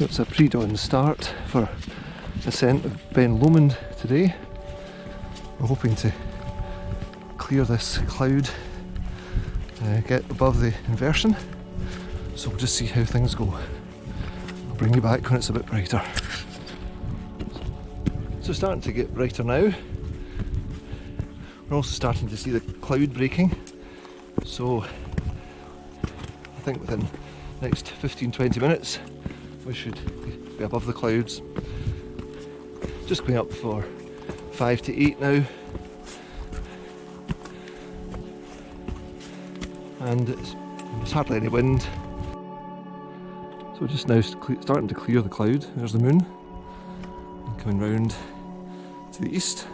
So it's a pre-dawn start for ascent of Ben Lomond today. We're hoping to clear this cloud, get above the inversion, so we'll just see how things go. I'll bring you back when it's a bit brighter. So it's starting to get brighter now. We're also starting to see the cloud breaking, so I think within the next 15-20 minutes we should be above the clouds. Just going up for 5 to 8 now, and there's hardly any wind. So just now starting to clear the cloud. There's the moon, and coming round to the east,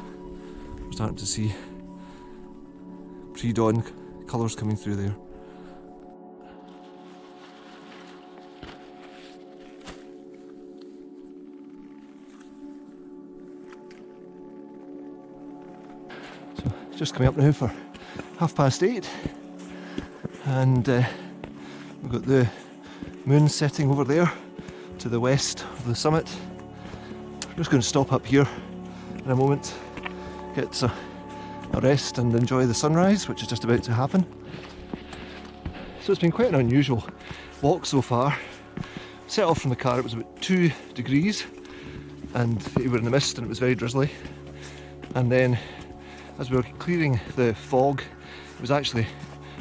we're starting to see pre-dawn colours coming through there. So just coming up now for 8:30, and we've got the moon setting over there to the west of the summit. I'm just going to stop up here in a moment, get a rest and enjoy the sunrise, which is just about to happen. So it's been quite an unusual walk so far. Set off from the car, it was about 2 degrees and we were in the mist and it was very drizzly, and then as we were clearing the fog it was actually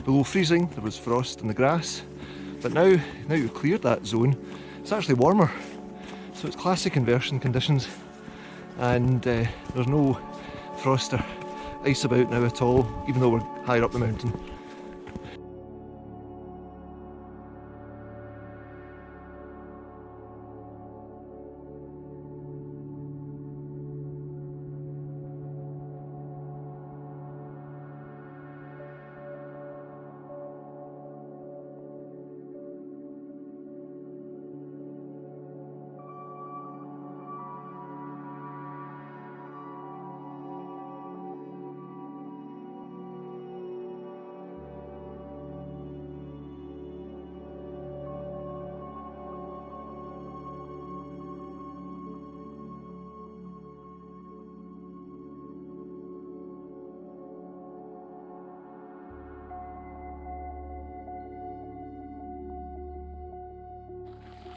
below freezing. There was frost in the grass, but now we've cleared that zone, it's actually warmer. So it's classic inversion conditions, and there's no frost or ice about now at all, even though we're higher up the mountain.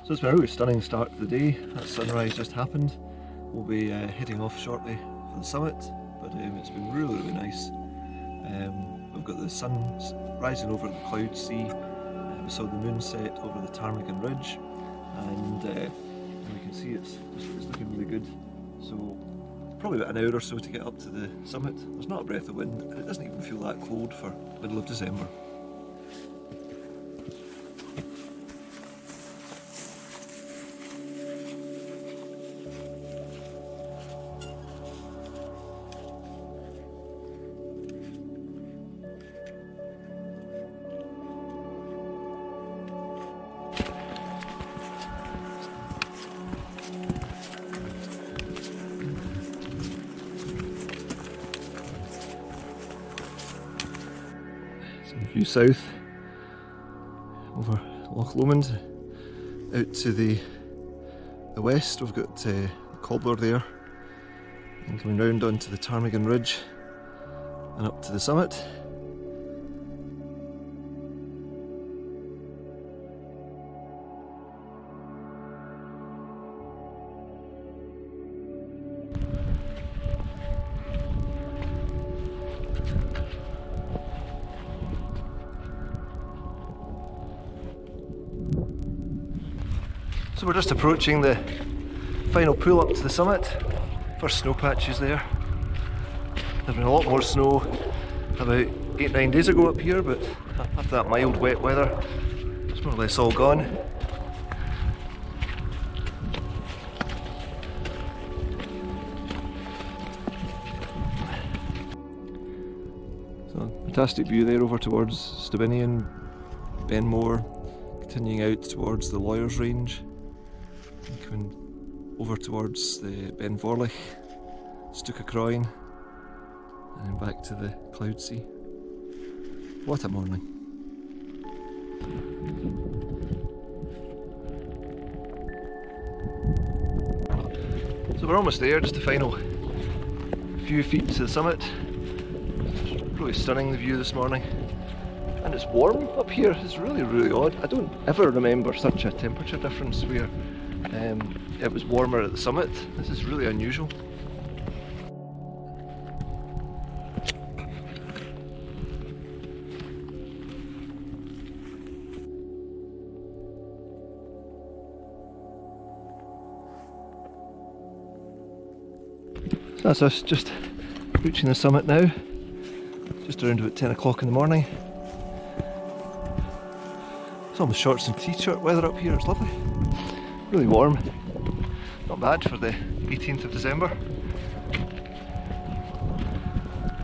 So it's been a really stunning start to the day. That sunrise just happened. We'll be heading off shortly for the summit, but it's been really nice. We've got the sun rising over the cloud sea. We saw the moon set over the Ptarmigan Ridge, and we can see it's looking really good. So probably about an hour or so to get up to the summit. There's not a breath of wind, and it doesn't even feel that cold for middle of December. View south over Loch Lomond. Out to the west we've got the cobbler there, and coming round onto the Ptarmigan Ridge and up to the summit. So we're just approaching the final pull up to the summit. First snow patches there. There's been a lot more snow about 8-9 days ago up here, but after that mild wet weather it's more or less all gone. So fantastic view there over towards Stob Binnein, Benmore, continuing out towards the Lawyers Range. Coming over towards the Ben Vorlich, Stucacroin, and then back to the Cloud Sea. What a morning. So we're almost there, just the final few feet to the summit. It's really stunning, the view this morning. And it's warm up here. It's really, really odd. I don't ever remember such a temperature difference where it was warmer at the summit. This is really unusual. So that's us just reaching the summit now. Just around about 10 o'clock in the morning. It's almost shorts and t-shirt weather up here. It's lovely. Really warm. Not bad for the 18th of December.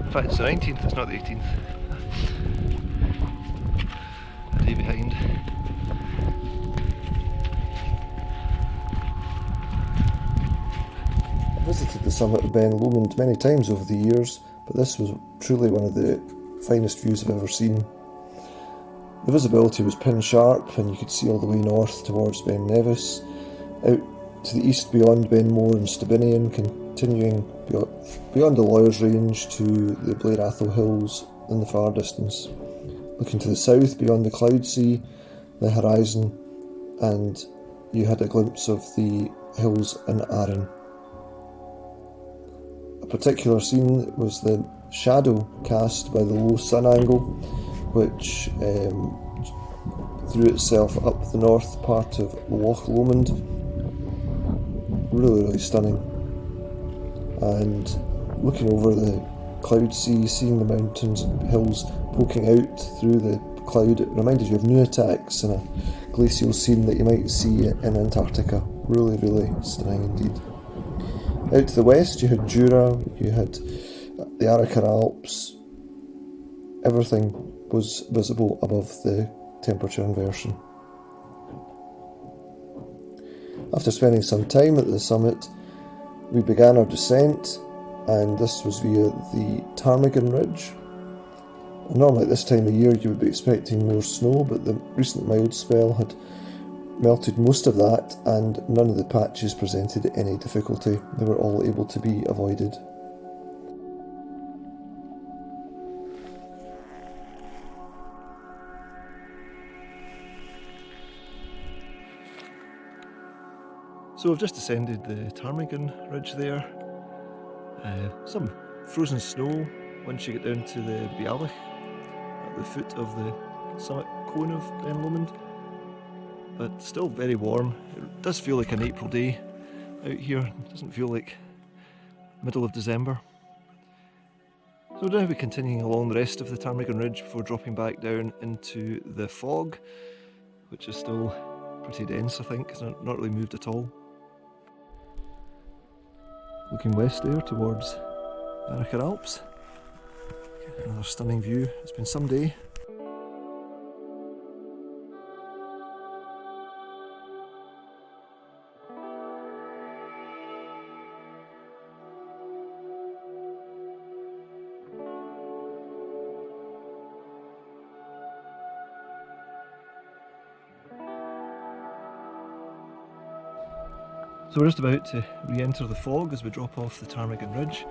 In fact, it's the 19th, it's not the 18th. A day behind. I visited the summit of Ben Lomond many times over the years, but this was truly one of the finest views I've ever seen. The visibility was pin sharp and you could see all the way north towards Ben Nevis, out to the east beyond Benmore and Stob Binnein, continuing beyond the Lawyers Range to the Blair Atholl hills in the far distance. Looking to the south beyond the cloud sea, the horizon, and you had a glimpse of the hills in Arran. A particular scene was the shadow cast by the low sun angle, which threw itself up the north part of Loch Lomond. Really, really stunning. And looking over the cloud sea, seeing the mountains and hills poking out through the cloud, it reminded you of Nuatax and a glacial scene that you might see in Antarctica. Really, really stunning indeed. Out to the west you had Jura, you had the Arrochar Alps. Everything was visible above the temperature inversion. After spending some time at the summit, we began our descent, and this was via the Ptarmigan Ridge. Normally at this time of year you would be expecting more snow, but the recent mild spell had melted most of that, and none of the patches presented any difficulty. They were all able to be avoided. So we've just descended the Ptarmigan Ridge there. Some frozen snow once you get down to the Bialach at the foot of the summit cone of Ben Lomond, but still very warm. It does feel like an April day out here. It doesn't feel like middle of December. So we'll now be continuing along the rest of the Ptarmigan Ridge before dropping back down into the fog, which is still pretty dense. I think it's not really moved at all. Looking west there towards the Arrochar Alps. Another stunning view. It's been some day. So we're just about to re-enter the fog as we drop off the Ptarmigan Ridge.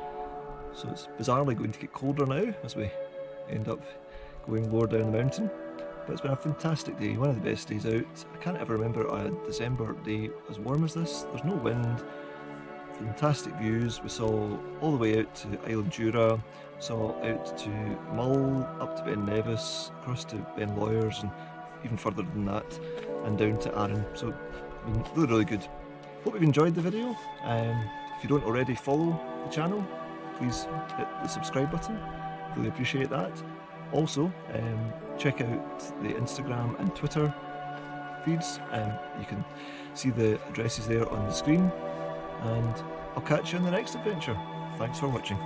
So it's bizarrely going to get colder now as we end up going lower down the mountain. But it's been a fantastic day, one of the best days out. I can't ever remember a December day as warm as this. There's no wind, fantastic views. We saw all the way out to Island Jura, saw out to Mull, up to Ben Nevis, across to Ben Lawyers, and even further than that, and down to Arran. So really, really good. Hope you've enjoyed the video. If you don't already follow the channel, please hit the subscribe button. Really appreciate that. Also, check out the Instagram and Twitter feeds. You can see the addresses there on the screen. And I'll catch you on the next adventure. Thanks for watching.